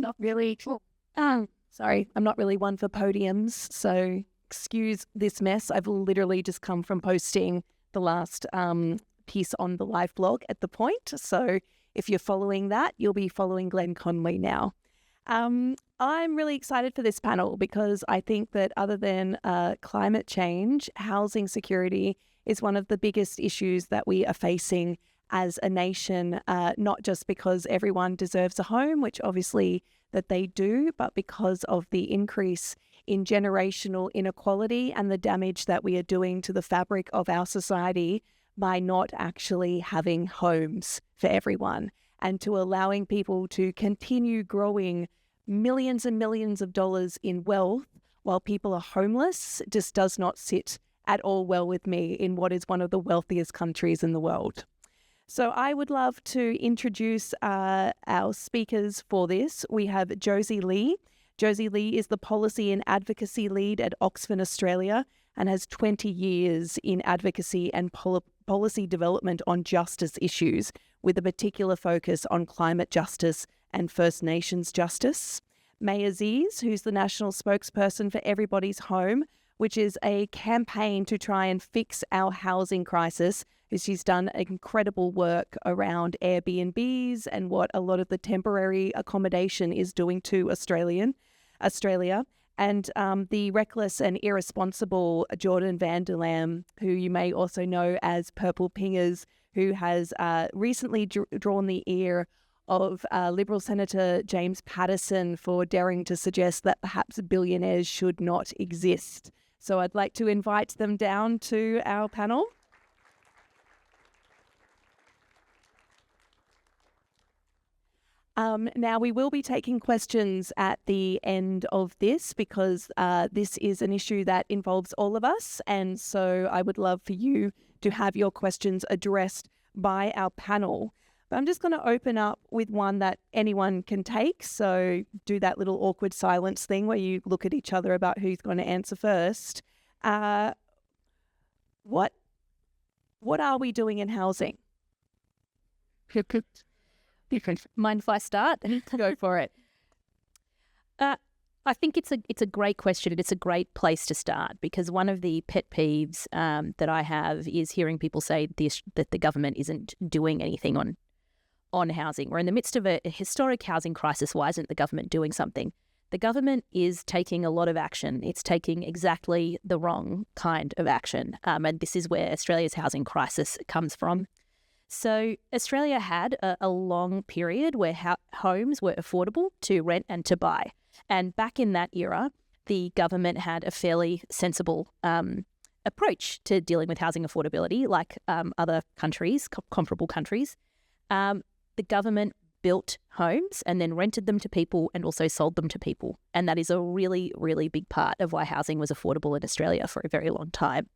not really, sorry, I'm not really one for podiums, so excuse this mess. I've literally just come from posting the last piece on the live blog at The Point. So if you're following that, you'll be following Glenn Conley now. I'm really excited for this panel because I think that other than climate change, housing security is one of the biggest issues that we are facing as a nation, not just because everyone deserves a home, which obviously that they do, but because of the increase in generational inequality and the damage that we are doing to the fabric of our society by not actually having homes for everyone and to allowing people to continue growing millions and millions of dollars in wealth while people are homeless just does not sit at all well with me in what is one of the wealthiest countries in the world. So I would love to introduce our speakers for this. We have Josie Lee. Josie Lee is the Policy and Advocacy Lead at Oxfam Australia and has 20 years in advocacy and policy development on justice issues, with a particular focus on climate justice and First Nations justice. Maiy Azize, who's the national spokesperson for Everybody's Home, which is a campaign to try and fix our housing crisis. She's done incredible work around Airbnbs and what a lot of the temporary accommodation is doing to Australia. And the reckless and irresponsible Jordan van der Lam, who you may also know as Purple Pingers, who has recently drawn the ear of Liberal Senator James Paterson for daring to suggest that perhaps billionaires should not exist. So I'd like to invite them down to our panel. Now, we will be taking questions at the end of this because this is an issue that involves all of us. And so I would love for you to have your questions addressed by our panel. But I'm just going to open up with one that anyone can take. So do that little awkward silence thing where you look at each other about who's going to answer first. What are we doing in housing? Mind if I start? Go for it. I think it's a great question and it's a great place to start, because one of the pet peeves that I have is hearing people say that the government isn't doing anything on housing. We're in the midst of a historic housing crisis. Why isn't the government doing something? The government is taking a lot of action. It's taking exactly the wrong kind of action. And this is where Australia's housing crisis comes from. So Australia had a long period where homes were affordable to rent and to buy. And back in that era, the government had a fairly sensible approach to dealing with housing affordability, like other countries, comparable countries. The government built homes and then rented them to people and also sold them to people. And that is a really, really big part of why housing was affordable in Australia for a very long time.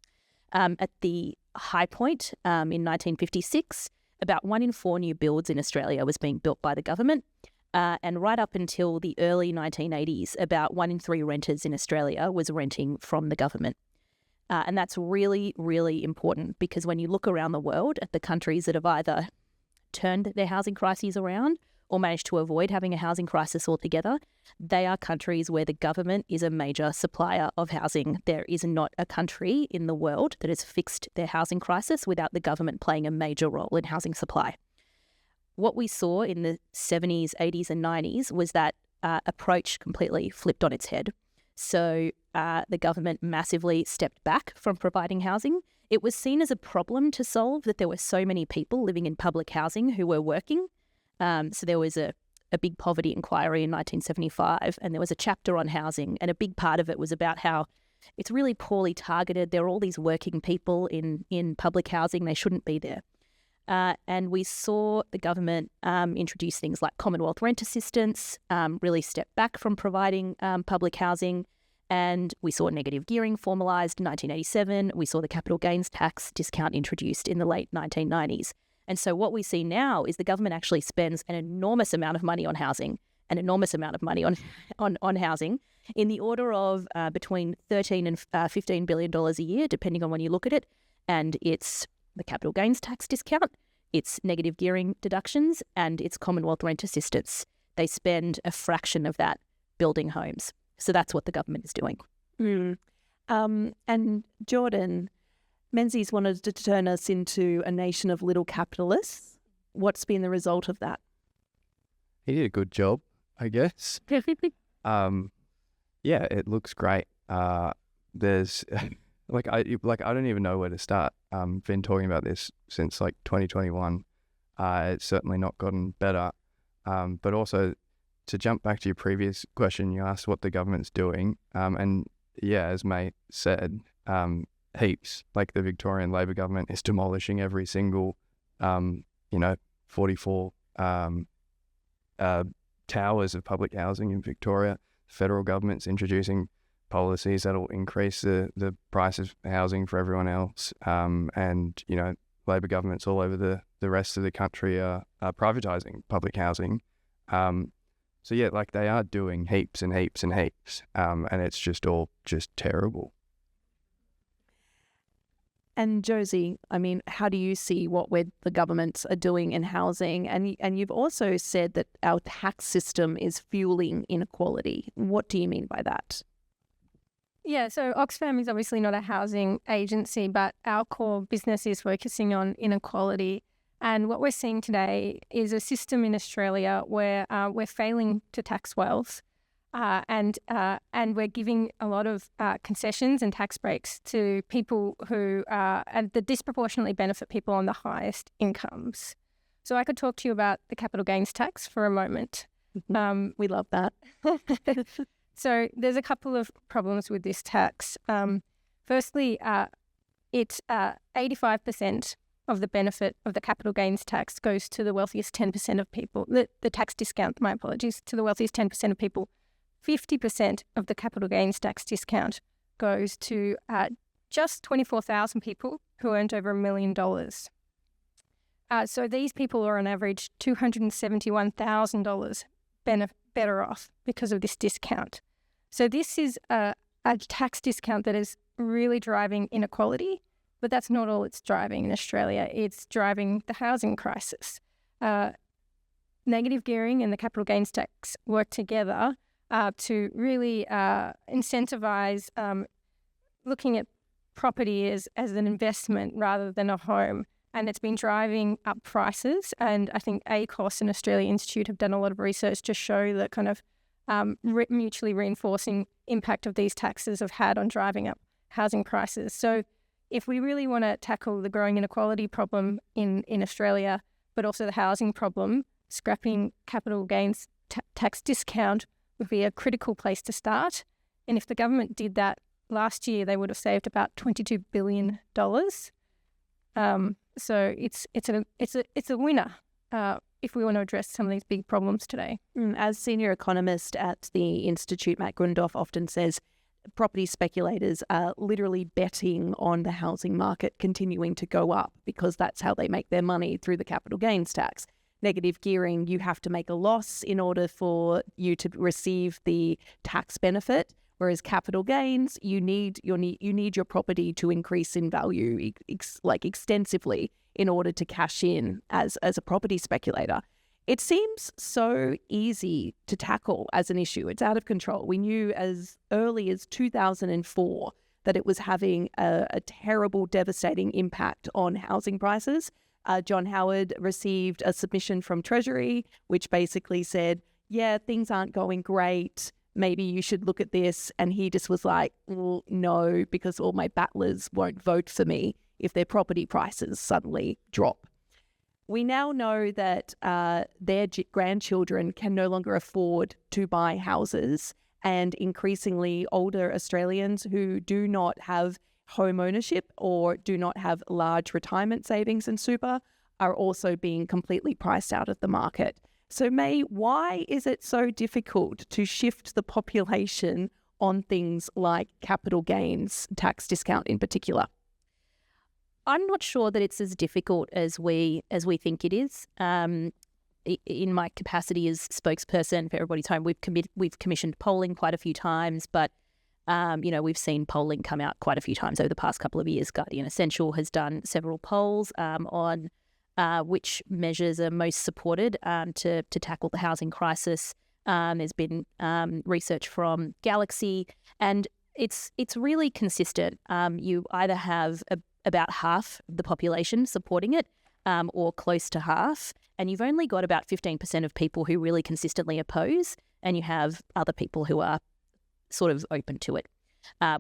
At the high point in 1956, about 1 in 4 new builds in Australia was being built by the government. And right up until the early 1980s, about 1 in 3 renters in Australia was renting from the government. And that's really, really important, because when you look around the world at the countries that have either turned their housing crises around or managed to avoid having a housing crisis altogether, they are countries where the government is a major supplier of housing. There is not a country in the world that has fixed their housing crisis without the government playing a major role in housing supply. What we saw in the 70s, 80s and 90s was that approach completely flipped on its head. So the government massively stepped back from providing housing. It was seen as a problem to solve that there were so many people living in public housing who were working. So there was a big poverty inquiry in 1975, and there was a chapter on housing, and a big part of it was about how it's really poorly targeted. There are all these working people in public housing. They shouldn't be there. And we saw the government introduce things like Commonwealth rent assistance, really step back from providing public housing. And we saw negative gearing formalised in 1987. We saw the capital gains tax discount introduced in the late 1990s. And so what we see now is the government actually spends an enormous amount of money on housing, an enormous amount of money on housing, in the order of between $13 and $15 billion a year, depending on when you look at it. And it's the capital gains tax discount, it's negative gearing deductions, and it's Commonwealth rent assistance they spend a fraction of that building homes. So that's what the government is doing. And Jordan, Menzies wanted to turn us into a nation of little capitalists. What's been the result of that? He did a good job, I guess. Yeah, it looks great. There's I don't even know where to start. Been talking about this since 2021. It's certainly not gotten better. But also, to jump back to your previous question, you asked what the government's doing. And yeah, as Maiy said, heaps. The Victorian Labor government is demolishing every single, 44 towers of public housing in Victoria. The federal government's introducing policies that'll increase the price of housing for everyone else. And Labor governments all over the rest of the country are privatising public housing. So yeah, they are doing heaps and heaps and heaps. And it's all terrible. And Josie, how do you see what the governments are doing in housing? And you've also said that our tax system is fueling inequality. What do you mean by that? Yeah, so Oxfam is obviously not a housing agency, but our core business is focusing on inequality. And what we're seeing today is a system in Australia where we're failing to tax wealth, and we're giving a lot of concessions and tax breaks to people who and that disproportionately benefit people on the highest incomes. So I could talk to you about the capital gains tax for a moment. We love that. So there's a couple of problems with this tax. Firstly, it's 85% of the benefit of the capital gains tax goes to the wealthiest 10% of people. The tax discount, my apologies, to the wealthiest 10% of people. 50% of the capital gains tax discount goes to just 24,000 people who earned over $1 million. So these people are on average $271,000 better off because of this discount. So this is a tax discount that is really driving inequality, but that's not all it's driving in Australia. It's driving the housing crisis. Negative gearing and the capital gains tax work together to really incentivise looking at property as an investment rather than a home. And it's been driving up prices. And I think ACOS and Australia Institute have done a lot of research to show the kind of mutually reinforcing impact of these taxes have had on driving up housing prices. So if we really want to tackle the growing inequality problem in Australia, but also the housing problem, scrapping capital gains tax discount would be a critical place to start. And if the government did that last year, they would have saved about $22 billion. So it's a winner if we want to address some of these big problems today. As senior economist at the Institute, Matt Grundoff often says property speculators are literally betting on the housing market continuing to go up because that's how they make their money through the capital gains tax. Negative gearing, you have to make a loss in order for you to receive the tax benefit. Whereas capital gains, you need your property to increase in value extensively in order to cash in as a property speculator. It seems so easy to tackle as an issue. It's out of control. We knew as early as 2004 that it was having a terrible, devastating impact on housing prices. John Howard received a submission from Treasury, which basically said, yeah, things aren't going great. Maybe you should look at this. And he just was like, well, no, because all my battlers won't vote for me if their property prices suddenly drop. We now know that their grandchildren can no longer afford to buy houses, and increasingly older Australians who do not have home ownership or do not have large retirement savings and super are also being completely priced out of the market. So Maiy, why is it so difficult to shift the population on things like capital gains tax discount in particular? I'm not sure that it's as difficult as we think it is. In my capacity as spokesperson for Everybody's Home, we've commissioned polling quite a few times, but we've seen polling come out quite a few times over the past couple of years. Guardian Essential has done several polls on which measures are most supported to tackle the housing crisis. There's been research from Galaxy, and it's really consistent. You either have about half of the population supporting it, or close to half, and you've only got about 15% of people who really consistently oppose, and you have other people who are sort of open to it,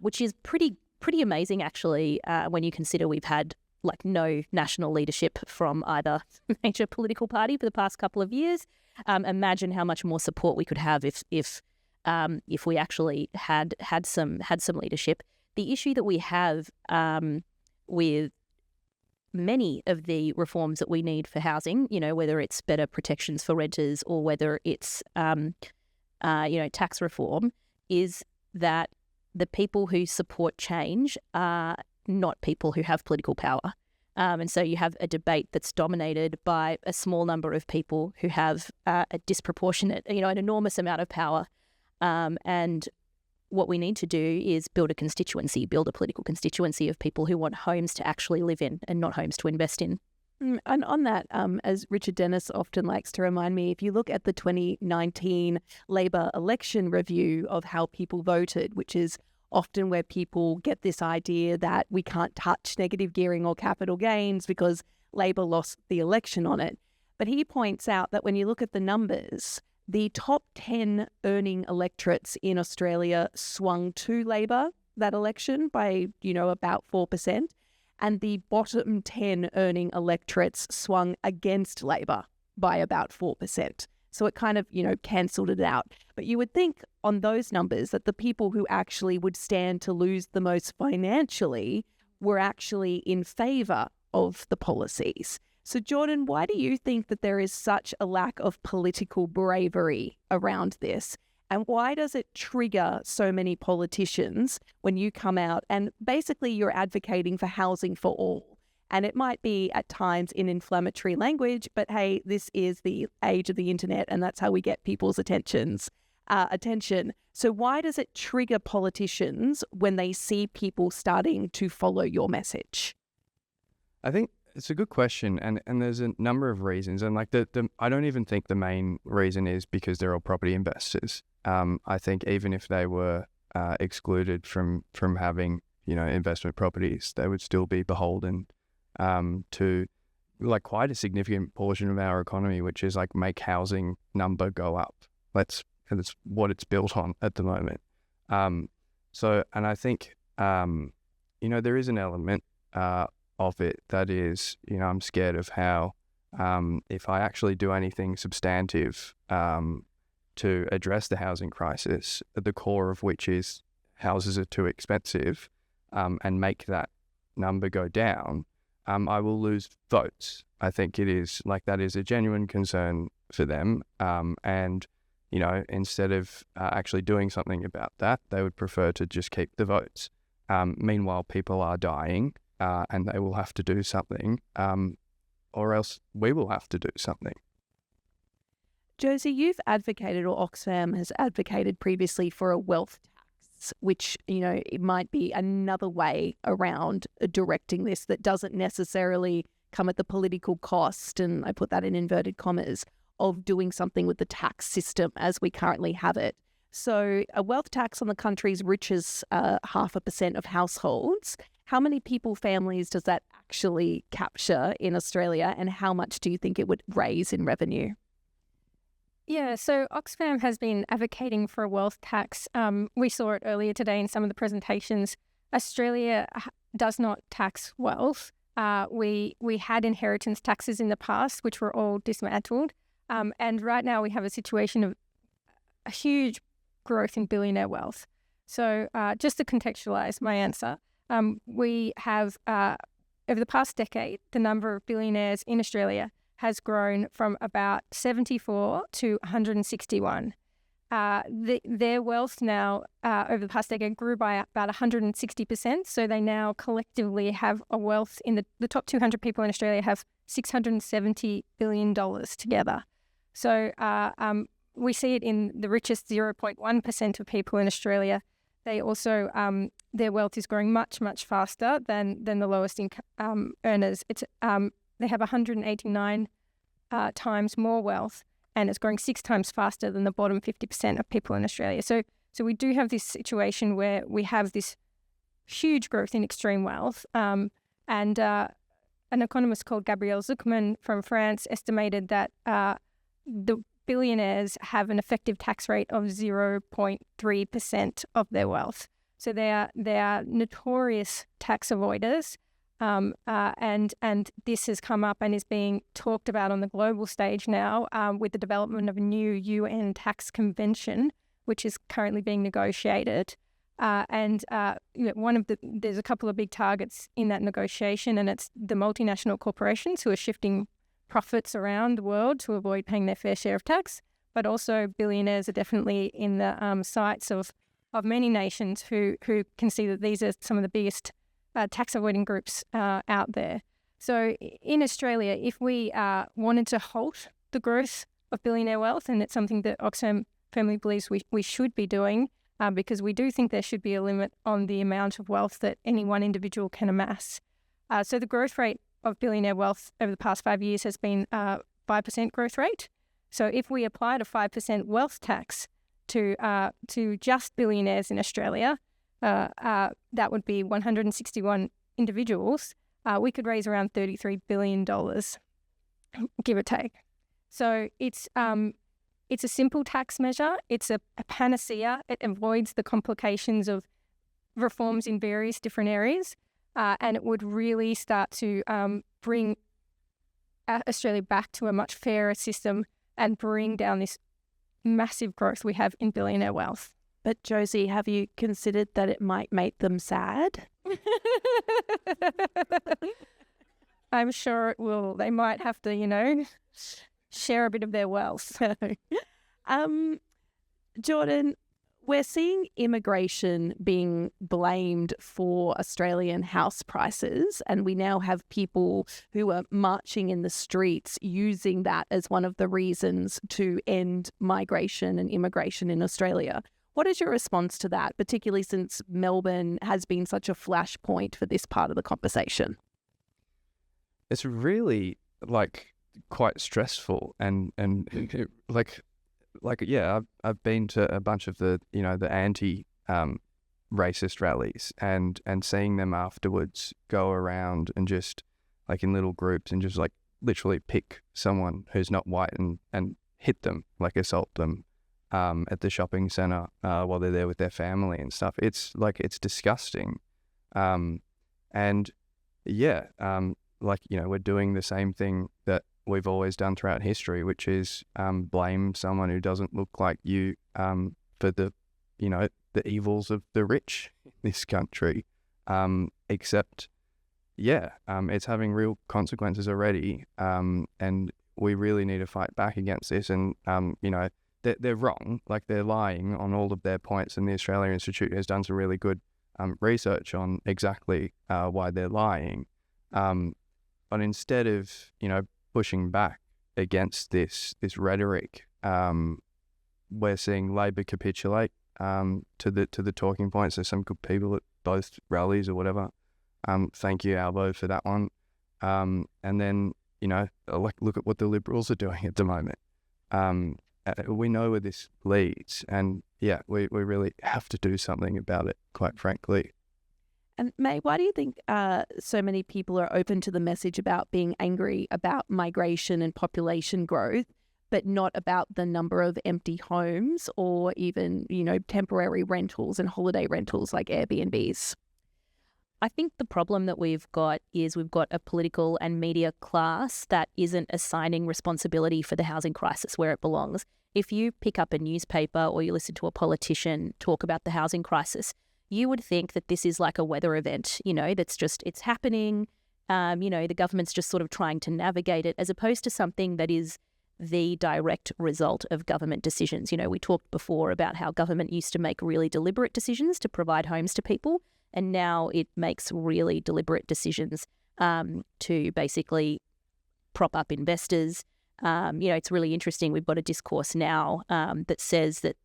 which is pretty amazing actually, when you consider we've had like no national leadership from either major political party for the past couple of years. Imagine how much more support we could have if we actually had some leadership. The issue that we have with many of the reforms that we need for housing, whether it's better protections for renters or whether it's tax reform, is that the people who support change are not people who have political power. And so you have a debate that's dominated by a small number of people who have a disproportionate, an enormous amount of power. And what we need to do is build a political constituency of people who want homes to actually live in and not homes to invest in. And on that, as Richard Dennis often likes to remind me, if you look at the 2019 Labor election review of how people voted, which is often where people get this idea that we can't touch negative gearing or capital gains because Labor lost the election on it. But he points out that when you look at the numbers, the top 10 earning electorates in Australia swung to Labor that election by, about 4%. And the bottom 10 earning electorates swung against Labor by about 4%. So it kind of, cancelled it out. But you would think on those numbers that the people who actually would stand to lose the most financially were actually in favour of the policies. So Jordan, why do you think that there is such a lack of political bravery around this? And why does it trigger so many politicians when you come out and basically you're advocating for housing for all? And it might be at times in inflammatory language, but hey, this is the age of the internet and that's how we get people's attention. So why does it trigger politicians when they see people starting to follow your message? I think it's a good question, and there's a number of reasons, and like I don't even think the main reason is because they're all property investors. I think even if they were excluded from having investment properties, they would still be beholden to like quite a significant portion of our economy, which is like make housing number go up. That's what it's built on at the moment. And I think there is an element of it that is, I'm scared of how if I actually do anything substantive to address the housing crisis, at the core of which is houses are too expensive, and make that number go down, I will lose votes. I think it is like that is a genuine concern for them. And, instead of actually doing something about that, they would prefer to just keep the votes. Meanwhile, people are dying. And they will have to do something, or else we will have to do something. Josie, you've advocated, or Oxfam has advocated previously for a wealth tax, which, it might be another way around directing this that doesn't necessarily come at the political cost, and I put that in inverted commas, of doing something with the tax system as we currently have it. So a wealth tax on the country's richest 0.5% of households. How many families does that actually capture in Australia, and how much do you think it would raise in revenue? Yeah, so Oxfam has been advocating for a wealth tax. We saw it earlier today in some of the presentations. Australia does not tax wealth. We had inheritance taxes in the past, which were all dismantled. And right now we have a situation of a huge growth in billionaire wealth. So just to contextualize my answer, we have, over the past decade, the number of billionaires in Australia has grown from about 74 to 161. Their wealth now, over the past decade, grew by about 160%. So they now collectively have a wealth in the top 200 people in Australia have $670 billion together. So we see it in the richest 0.1% of people in Australia. They also, their wealth is growing much, much faster than the lowest income earners. It's they have 189 times more wealth, and it's growing 6 times faster than the bottom 50% of people in Australia. So we do have this situation where we have this huge growth in extreme wealth. And an economist called Gabriel Zucman from France estimated that the billionaires have an effective tax rate of 0.3% of their wealth. So they are notorious tax avoiders. And this has come up and is being talked about on the global stage now with the development of a new UN tax convention, which is currently being negotiated. There's a couple of big targets in that negotiation, and it's the multinational corporations who are shifting profits around the world to avoid paying their fair share of tax, but also billionaires are definitely in the sights of many nations who can see that these are some of the biggest tax avoiding groups out there. So in Australia, if we wanted to halt the growth of billionaire wealth, and it's something that Oxfam firmly believes we should be doing, because we do think there should be a limit on the amount of wealth that any one individual can amass. So the growth rate of billionaire wealth over the past 5 years has been 5% growth rate. So if we applied a 5% wealth tax to just billionaires in Australia, that would be 161 individuals. We could raise around $33 billion, give or take. So it's a simple tax measure. It's a panacea. It avoids the complications of reforms in various different areas, and it would really start to bring Australia back to a much fairer system and bring down this massive growth we have in billionaire wealth. But Josie, have you considered that it might make them sad? I'm sure it will. They might have to, share a bit of their wealth. Jordan, we're seeing immigration being blamed for Australian house prices, and we now have people who are marching in the streets using that as one of the reasons to end migration and immigration in Australia. What is your response to that, particularly since Melbourne has been such a flashpoint for this part of the conversation? It's really quite stressful and I've been to a bunch of the the anti racist rallies and seeing them afterwards go around and just in little groups and just literally pick someone who's not white and hit them, assault them at the shopping centre while they're there with their family and stuff. It's disgusting. We're doing the same thing that we've always done throughout history, which is blame someone who doesn't look like you for the evils of the rich in this country. Except it's having real consequences already, and we really need to fight back against this. And they're wrong, they're lying on all of their points, and the Australia Institute has done some really good research on exactly why they're lying. But instead of pushing back against this rhetoric, we're seeing Labor capitulate to the talking points. There's some good people at both rallies or whatever. Thank you, Albo, for that one. And then look at what the Liberals are doing at the moment. We know where this leads, and we really have to do something about it, quite frankly. And Maiy, why do you think so many people are open to the message about being angry about migration and population growth, but not about the number of empty homes or even, temporary rentals and holiday rentals like Airbnbs? I think the problem that we've got is we've got a political and media class that isn't assigning responsibility for the housing crisis where it belongs. If you pick up a newspaper or you listen to a politician talk about the housing crisis, you would think that this is like a weather event, it's happening. The government's just sort of trying to navigate it, as opposed to something that is the direct result of government decisions. We talked before about how government used to make really deliberate decisions to provide homes to people, and now it makes really deliberate decisions to basically prop up investors. It's really interesting. We've got a discourse now that says that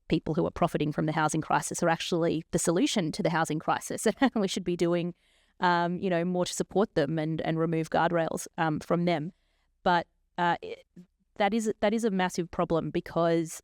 people who are profiting from the housing crisis are actually the solution to the housing crisis. We should be doing more to support them and remove guardrails from them. But that is a massive problem because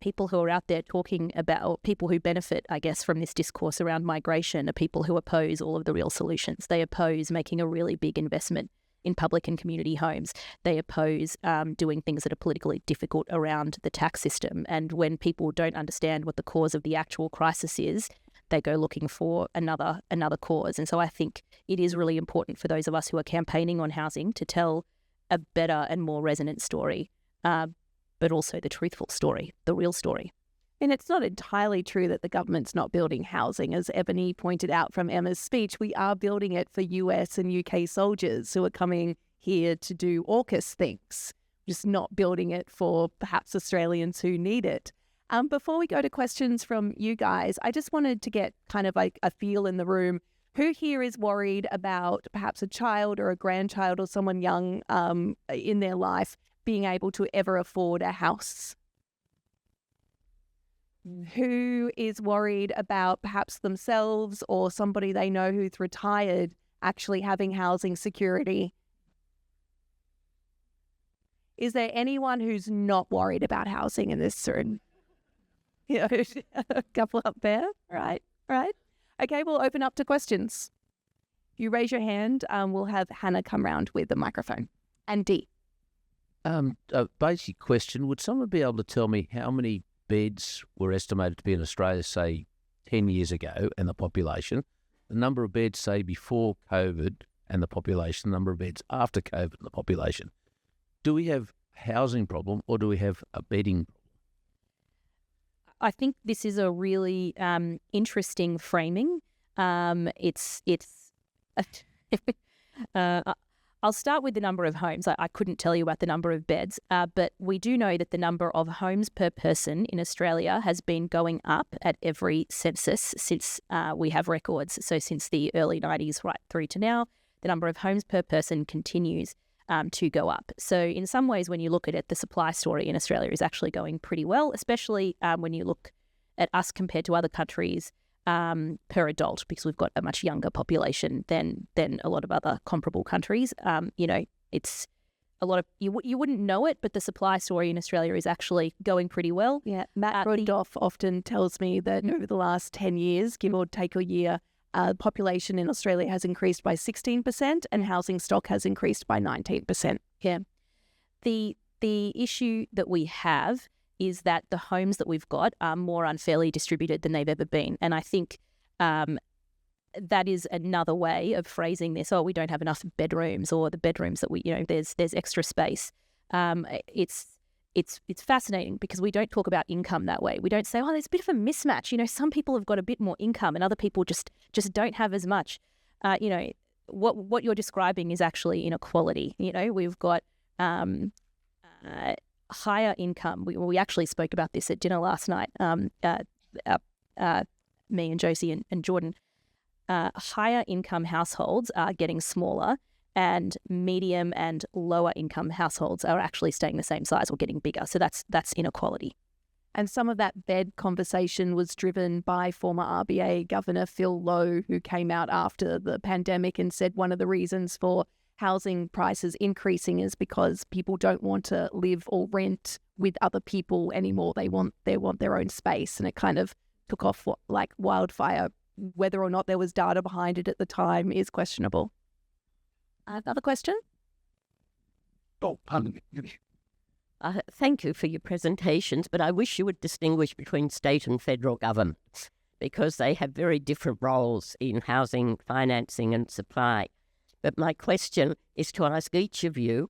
people who are out there talking about, or people who benefit, I guess, from this discourse around migration are people who oppose all of the real solutions. They oppose making a really big investment in public and community homes. They oppose doing things that are politically difficult around the tax system. And when people don't understand what the cause of the actual crisis is, they go looking for another cause. And so I think it is really important for those of us who are campaigning on housing to tell a better and more resonant story, but also the truthful story, the real story. And it's not entirely true that the government's not building housing. As Ebony pointed out from Emma's speech, we are building it for US and UK soldiers who are coming here to do AUKUS things, just not building it for perhaps Australians who need it. Before we go to questions from you guys, I just wanted to get kind of like a feel in the room. Who here is worried about perhaps a child or a grandchild or someone young in their life being able to ever afford a house? Who is worried about perhaps themselves or somebody they know who's retired actually having housing security? Is there anyone who's not worried about housing in this room? Yeah, a couple up there. Right. Okay, we'll open up to questions. If you raise your hand, we'll have Hannah come round with the microphone. And Dee. A basic question. Would someone be able to tell me how many beds were estimated to be in Australia, say, 10 years ago, and the population, the number of beds, say, before COVID and the population, the number of beds after COVID and the population? Do we have a housing problem or do we have a bedding problem? I think this is a really interesting framing. I'll start with the number of homes. I couldn't tell you about the number of beds, but we do know that the number of homes per person in Australia has been going up at every census since we have records. So since the early 90s right through to now, the number of homes per person continues to go up. So in some ways, when you look at it, the supply story in Australia is actually going pretty well, especially when you look at us compared to other countries per adult, because we've got a much younger population than a lot of other comparable countries. It's a lot of, you wouldn't know it, but the supply story in Australia is actually going pretty well. Yeah, Matt Rudolph often tells me that over the last 10 years, give or take a year, population in Australia has increased by 16% and housing stock has increased by 19%. Yeah. The issue that we have is that the homes that we've got are more unfairly distributed than they've ever been. And I think that is another way of phrasing this. Oh, we don't have enough bedrooms, or the bedrooms that there's extra space. It's fascinating because we don't talk about income that way. We don't say, oh, there's a bit of a mismatch. Some people have got a bit more income and other people just don't have as much. What you're describing is actually inequality. We've got higher income. We actually spoke about this at dinner last night, me and Josie and Jordan. Higher income households are getting smaller, and medium and lower income households are actually staying the same size or getting bigger. So that's inequality. And some of that bed conversation was driven by former RBA Governor Phil Lowe, who came out after the pandemic and said one of the reasons for housing prices increasing is because people don't want to live or rent with other people anymore. They want their own space, and it kind of took off like wildfire. Whether or not there was data behind it at the time is questionable. Another question? Oh, pardon me. Thank you for your presentations, but I wish you would distinguish between state and federal governments because they have very different roles in housing, financing and supply. But my question is to ask each of you,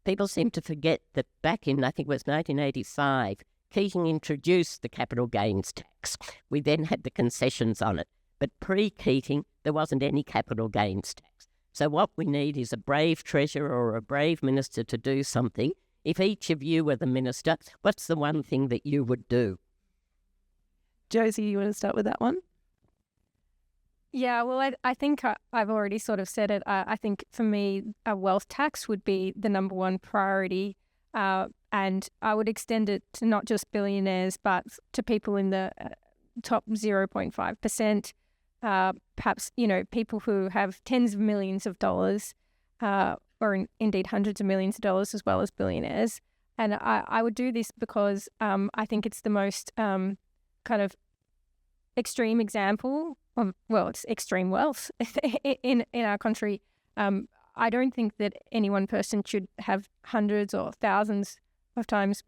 people seem to forget that back in, I think it was 1985, Keating introduced the capital gains tax. We then had the concessions on it. But pre-Keating, there wasn't any capital gains tax. So what we need is a brave treasurer or a brave minister to do something. If each of you were the minister, what's the one thing that you would do? Josie, you want to start with that one? Yeah, well, I think I've already sort of said it. I think for me, a wealth tax would be the number one priority. And I would extend it to not just billionaires, but to people in the top 0.5%. perhaps, people who have tens of millions of dollars or indeed hundreds of millions of dollars, as well as billionaires. And I would do this because I think it's the most kind of extreme example of, it's extreme wealth in our country. I don't think that any one person should have hundreds or thousands of times,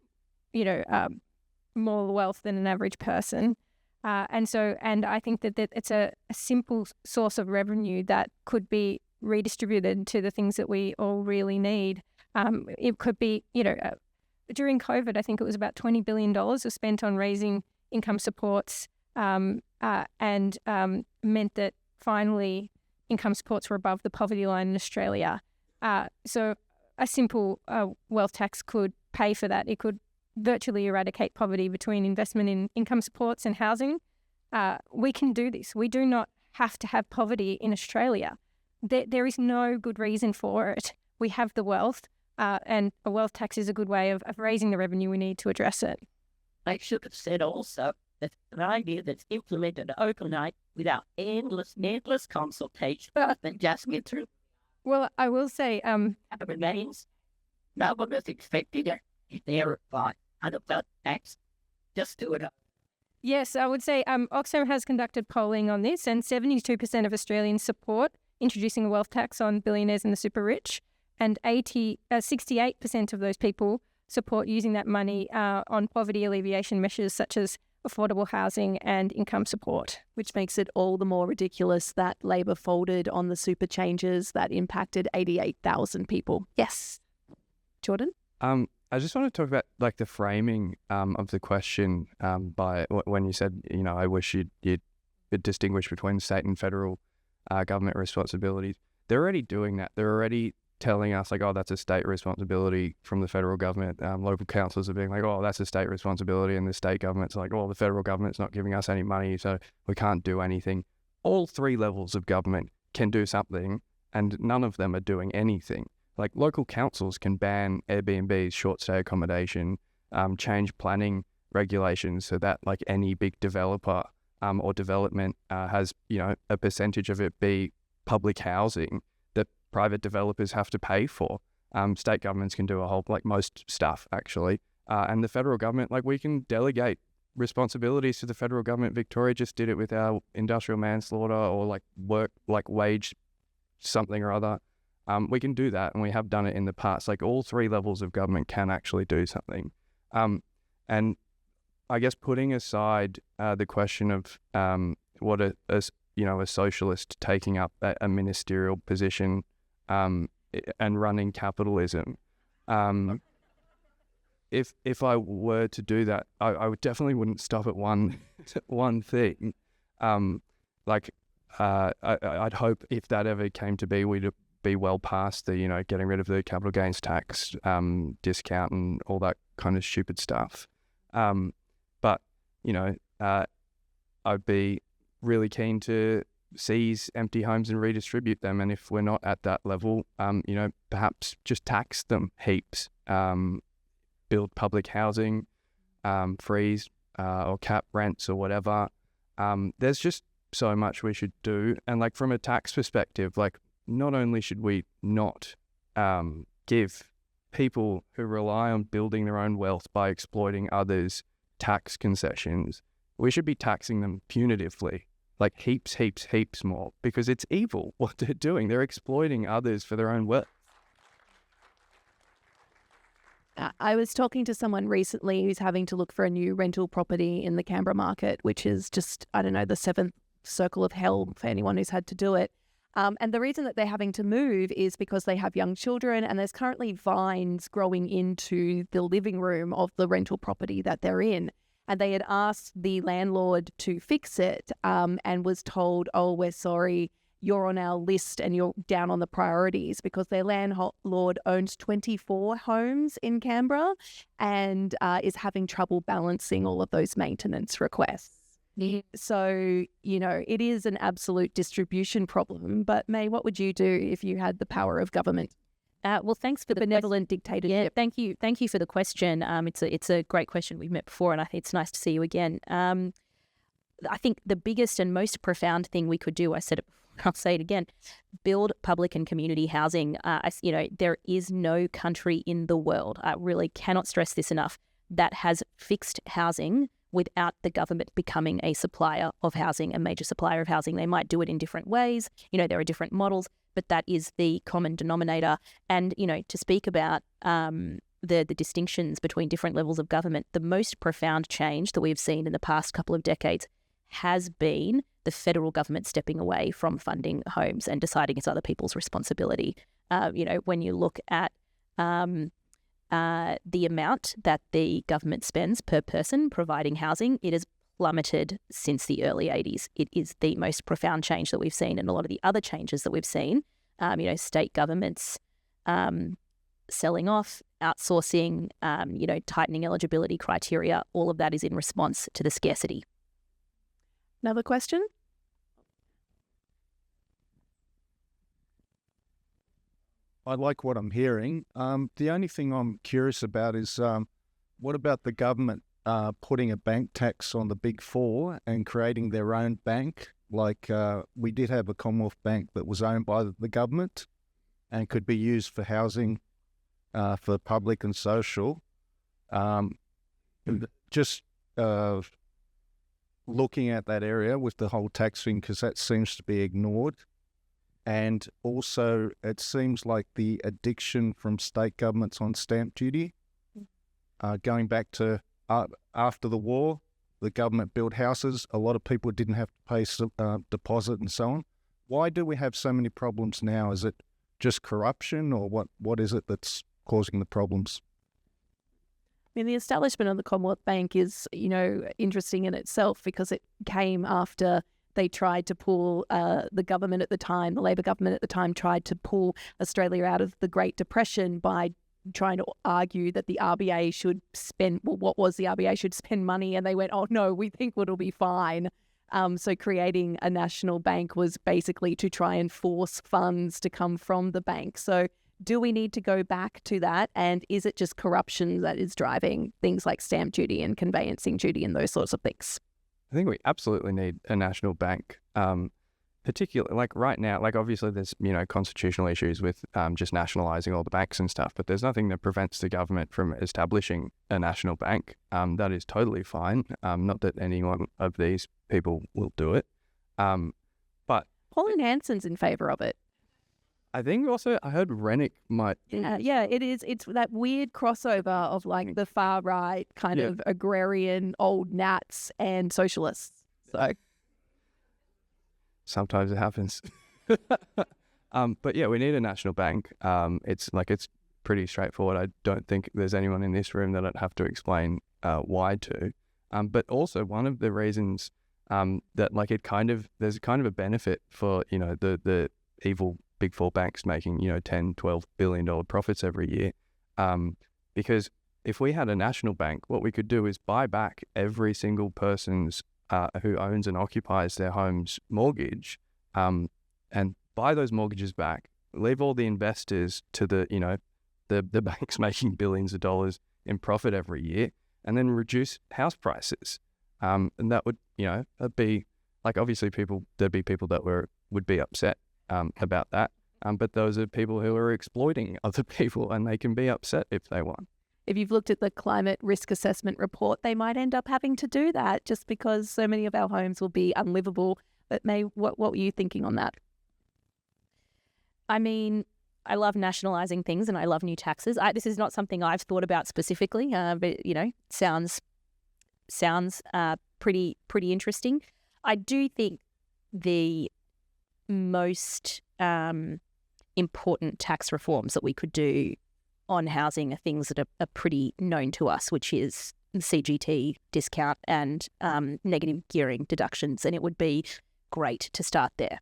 more wealth than an average person. And I think that it's a simple source of revenue that could be redistributed to the things that we all really need. It could be, during COVID, I think it was about $20 billion was spent on raising income supports and meant that finally income supports were above the poverty line in Australia. So a simple wealth tax could pay for that. It could virtually eradicate poverty between investment in income supports and housing. We can do this. We do not have to have poverty in Australia. There is no good reason for it. We have the wealth, and a wealth tax is a good way of raising the revenue we need to address it. I should have said also that an idea that's implemented overnight without endless consultation and just get through. Well, I will say, remains. No one is expecting it. If they're about tax, just do it. Yes, I would say Oxfam has conducted polling on this, and 72% of Australians support introducing a wealth tax on billionaires and the super rich, and 68% of those people support using that money on poverty alleviation measures such as affordable housing and income support. Which makes it all the more ridiculous that Labor folded on the super changes that impacted 88,000 people. Yes. Jordan? I just want to talk about like the framing of the question by when you said, I wish you'd distinguish between state and federal government responsibilities. They're already doing that. They're already telling us like, oh, that's a state responsibility from the federal government. Local councils are being like, oh, that's a state responsibility. And the state government's like, oh, the federal government's not giving us any money, so we can't do anything. All three levels of government can do something, and none of them are doing anything. Like local councils can ban Airbnb's short stay accommodation, change planning regulations so that like any big developer or development has, a percentage of it be public housing that private developers have to pay for. State governments can do a whole, like most stuff actually. And the federal government, like we can delegate responsibilities to the federal government. Victoria just did it with our industrial manslaughter or like work, like wage something or other. We can do that, and we have done it in the past. Like all three levels of government can actually do something. And I guess putting aside the question of what a socialist taking up a ministerial position and running capitalism, if I were to do that, I would definitely wouldn't stop at one thing. I'd hope if that ever came to be, we'd be well past the, getting rid of the capital gains tax discount and all that kind of stupid stuff. But I'd be really keen to seize empty homes and redistribute them. And if we're not at that level, perhaps just tax them heaps, build public housing, freeze or cap rents or whatever. There's just so much we should do. And like from a tax perspective, like not only should we not give people who rely on building their own wealth by exploiting others tax concessions, we should be taxing them punitively, like heaps more, because it's evil what they're doing. They're exploiting others for their own wealth. I was talking to someone recently who's having to look for a new rental property in the Canberra market, which is just, the seventh circle of hell for anyone who's had to do it. And the reason that they're having to move is because they have young children, and there's currently vines growing into the living room of the rental property that they're in. And they had asked the landlord to fix it and was told, oh, we're sorry, you're on our list and you're down on the priorities, because their landlord owns 24 homes in Canberra and is having trouble balancing all of those maintenance requests. Yeah. So, it is an absolute distribution problem. But Maiy, what would you do if you had the power of government? Well, thanks for the benevolent dictatorship. Yeah, thank you for the question. It's a great question. We've met before, and I think it's nice to see you again. I think the biggest and most profound thing we could do, I said it before, I'll say it again, build public and community housing. There is no country in the world, I really cannot stress this enough, that has fixed housing without the government becoming a supplier of housing, a major supplier of housing. They might do it in different ways. There are different models, but that is the common denominator. And, to speak about the distinctions between different levels of government, the most profound change that we've seen in the past couple of decades has been the federal government stepping away from funding homes and deciding it's other people's responsibility. When you look at the amount that the government spends per person providing housing, it has plummeted since the early 80s. It is the most profound change that we've seen, and a lot of the other changes that we've seen, state governments selling off, outsourcing, tightening eligibility criteria, all of that is in response to the scarcity. Another question? I like what I'm hearing. The only thing I'm curious about is what about the government putting a bank tax on the big four and creating their own bank? Like we did have a Commonwealth Bank that was owned by the government and could be used for housing for public and social. Just looking at that area with the whole tax thing, because that seems to be ignored. And also, it seems like the addiction from state governments on stamp duty, going back to after the war, the government built houses. A lot of people didn't have to pay deposit and so on. Why do we have so many problems now? Is it just corruption, or what is it that's causing the problems? I mean, the establishment of the Commonwealth Bank is, interesting in itself, because it came after they tried to pull the government at the time, the Labor government at the time, tried to pull Australia out of the Great Depression by trying to argue that the RBA should spend, the RBA should spend money, and they went, oh no, we think it'll be fine. So creating a national bank was basically to try and force funds to come from the bank. So do we need to go back to that? And is it just corruption that is driving things like stamp duty and conveyancing duty and those sorts of things? I think we absolutely need a national bank, particularly like right now. Like obviously there's, constitutional issues with just nationalising all the banks and stuff, but there's nothing that prevents the government from establishing a national bank. That is totally fine. Not that any one of these people will do it. But Pauline Hanson's in favour of it. I think also I heard Rennick might. Yeah, it is. It's that weird crossover of like the far right kind of agrarian old Nats and socialists. So sometimes it happens. But yeah, we need a national bank. It's pretty straightforward. I don't think there's anyone in this room that I'd have to explain why to. But also one of the reasons that there's kind of a benefit for the evil Big Four banks making, $10-12 billion profits every year. Because if we had a national bank, what we could do is buy back every single person's who owns and occupies their home's mortgage, and buy those mortgages back, leave all the investors to the banks making billions of dollars in profit every year, and then reduce house prices. And that would, that'd be like, obviously there'd be people that would be upset about that. But those are people who are exploiting other people, and they can be upset if they want. If you've looked at the climate risk assessment report, they might end up having to do that just because so many of our homes will be unlivable. But Maiy, what were you thinking on that? I mean, I love nationalising things and I love new taxes. This is not something I've thought about specifically, but, sounds pretty interesting. I do think the most important tax reforms that we could do on housing are things that are pretty known to us, which is CGT discount and negative gearing deductions, and it would be great to start there.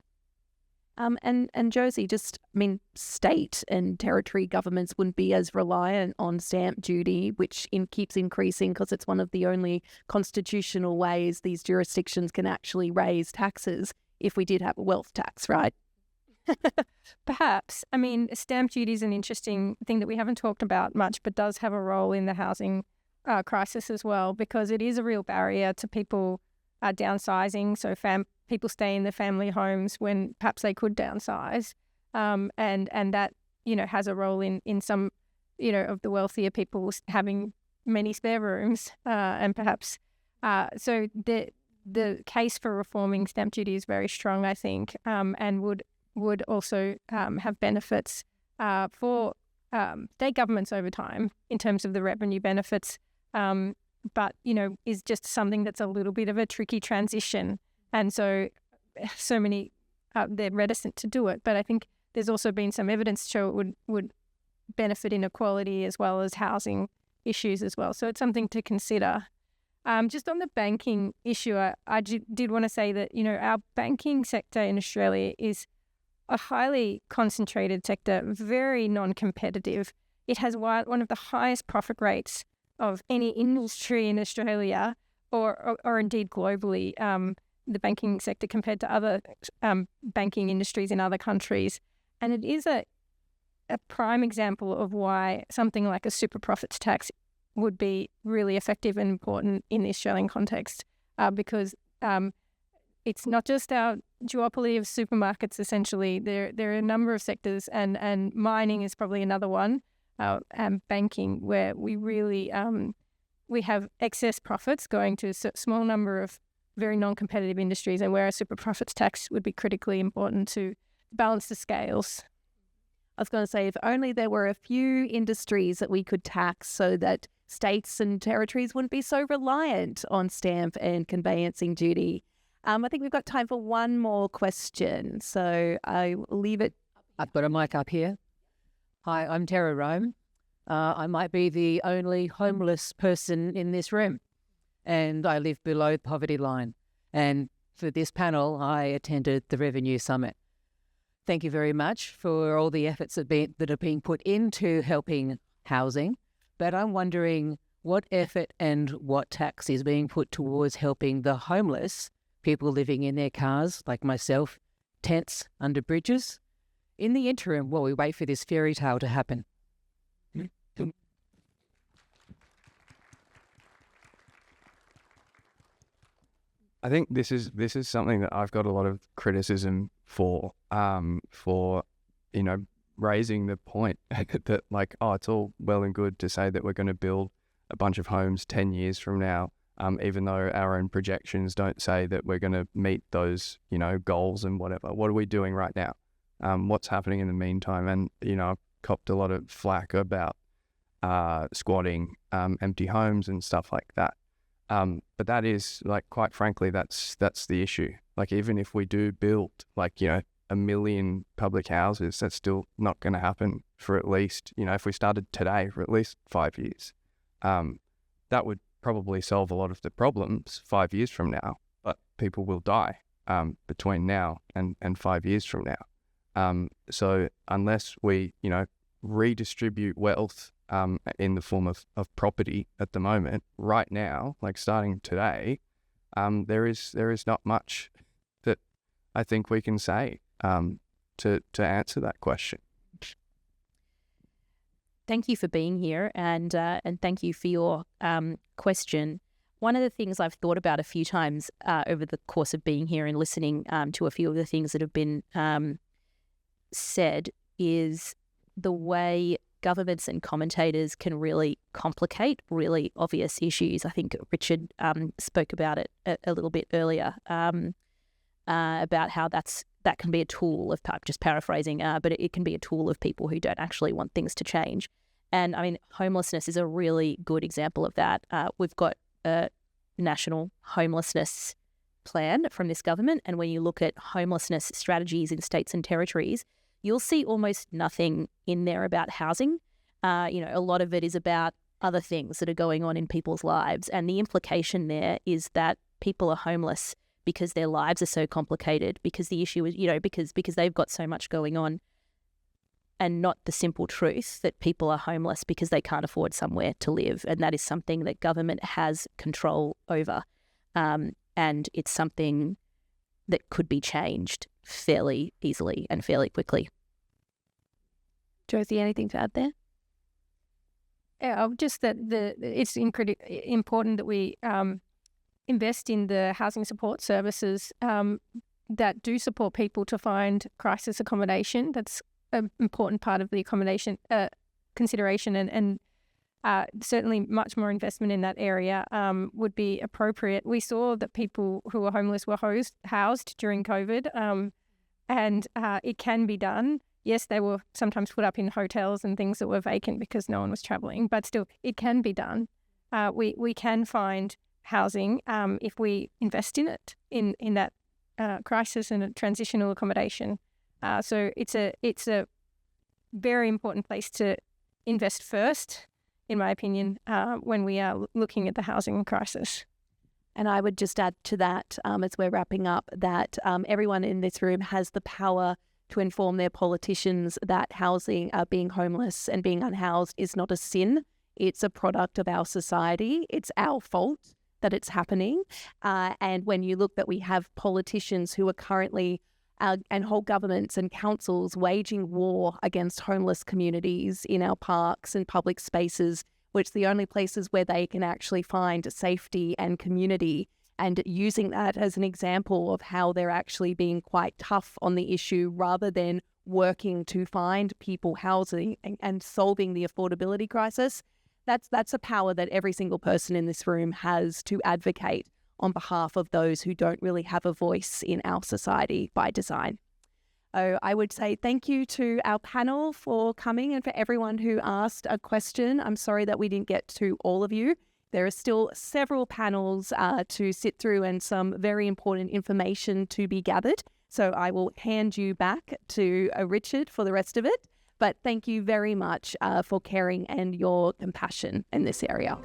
And Josie, state and territory governments wouldn't be as reliant on stamp duty, which keeps increasing because it's one of the only constitutional ways these jurisdictions can actually raise taxes if we did have a wealth tax, right? Perhaps. Stamp duty is an interesting thing that we haven't talked about much, but does have a role in the housing crisis as well, because it is a real barrier to people downsizing. So people stay in their family homes when perhaps they could downsize, and that has a role in some of the wealthier people having many spare rooms, and perhaps so the case for reforming stamp duty is very strong, I think, and would also have benefits for state governments over time in terms of the revenue benefits, but is just something that's a little bit of a tricky transition, and so many they're reticent to do it. But I think there's also been some evidence to show it would benefit inequality as well as housing issues as well. So it's something to consider. Just on the banking issue, I did want to say that our banking sector in Australia is a highly concentrated sector, very non-competitive. It has one of the highest profit rates of any industry in Australia, or indeed globally, the banking sector compared to other banking industries in other countries. And it is a prime example of why something like a super profits tax would be really effective and important in the Australian context, because it's not just our duopoly of supermarkets. Essentially, there are a number of sectors, and mining is probably another one, and banking, where we really we have excess profits going to a small number of very non-competitive industries, and where a super profits tax would be critically important to balance the scales. I was going to say, if only there were a few industries that we could tax so that states and territories wouldn't be so reliant on stamp and conveyancing duty. I think we've got time for one more question, so I will leave it. I've got a mic up here. Hi, I'm Tara Rome. I might be the only homeless person in this room, and I live below the poverty line. And for this panel, I attended the Revenue Summit. Thank you very much for all the efforts that are being put into helping housing. But I'm wondering what effort and what tax is being put towards helping the homeless, people living in their cars, like myself, tents under bridges, in the interim while we wait for this fairy tale to happen. I think this is something that I've got a lot of criticism for raising the point that it's all well and good to say that we're going to build a bunch of homes 10 years from now, even though our own projections don't say that we're going to meet those goals and whatever. What are we doing right now? What's happening in the meantime? And I've copped a lot of flack about squatting, empty homes and stuff like that. But that is, quite frankly, that's the issue. Even if we do build 1 million public houses, that's still not going to happen for at least, if we started today, for at least 5 years. That would probably solve a lot of the problems 5 years from now, but people will die between now and 5 years from now. So unless we, redistribute wealth in the form of property at the moment, right now, starting today, there is not much that I think we can say to answer that question. Thank you for being here, and thank you for your question. One of the things I've thought about a few times over the course of being here and listening to a few of the things that have been said is the way governments and commentators can really complicate really obvious issues. I think Richard spoke about it a little bit earlier, about how that can be a tool of, just paraphrasing, but it can be a tool of people who don't actually want things to change. And I mean, homelessness is a really good example of that. We've got a national homelessness plan from this government, and when you look at homelessness strategies in states and territories, you'll see almost nothing in there about housing. A lot of it is about other things that are going on in people's lives. And the implication there is that people are homeless because their lives are so complicated, because the issue is, because they've got so much going on, and not the simple truth that people are homeless because they can't afford somewhere to live. And that is something that government has control over. And it's something that could be changed fairly easily and fairly quickly. Josie, anything to add there? Yeah, just that it's incredibly important that we invest in the housing support services that do support people to find crisis accommodation. That's an important part of the accommodation consideration, and certainly much more investment in that area would be appropriate. We saw that people who were homeless were housed during COVID, and it can be done. Yes, they were sometimes put up in hotels and things that were vacant because no one was travelling, but still, it can be done. We can find housing if we invest in it, in that crisis and a transitional accommodation. So it's a very important place to invest first, in my opinion, when we are looking at the housing crisis. And I would just add to that, as we're wrapping up, that everyone in this room has the power to inform their politicians that housing, being homeless and being unhoused is not a sin. It's a product of our society. It's our fault that it's happening. And when you look that we have politicians who are currently and whole governments and councils waging war against homeless communities in our parks and public spaces, which are the only places where they can actually find safety and community, and using that as an example of how they're actually being quite tough on the issue rather than working to find people housing and solving the affordability crisis. That's a power that every single person in this room has to advocate on behalf of those who don't really have a voice in our society by design. So I would say thank you to our panel for coming and for everyone who asked a question. I'm sorry that we didn't get to all of you. There are still several panels to sit through and some very important information to be gathered. So I will hand you back to Richard for the rest of it. But thank you very much for caring and your compassion in this area.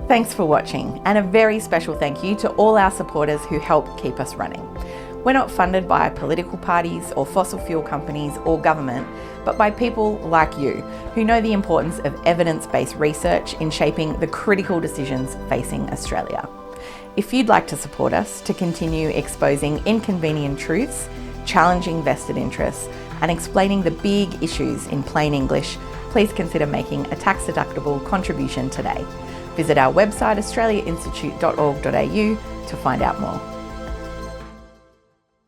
Thanks for watching, and a very special thank you to all our supporters who help keep us running. We're not funded by political parties or fossil fuel companies or government, but by people like you who know the importance of evidence-based research in shaping the critical decisions facing Australia. If you'd like to support us to continue exposing inconvenient truths, challenging vested interests, and explaining the big issues in plain English, please consider making a tax-deductible contribution today. Visit our website australiainstitute.org.au to find out more.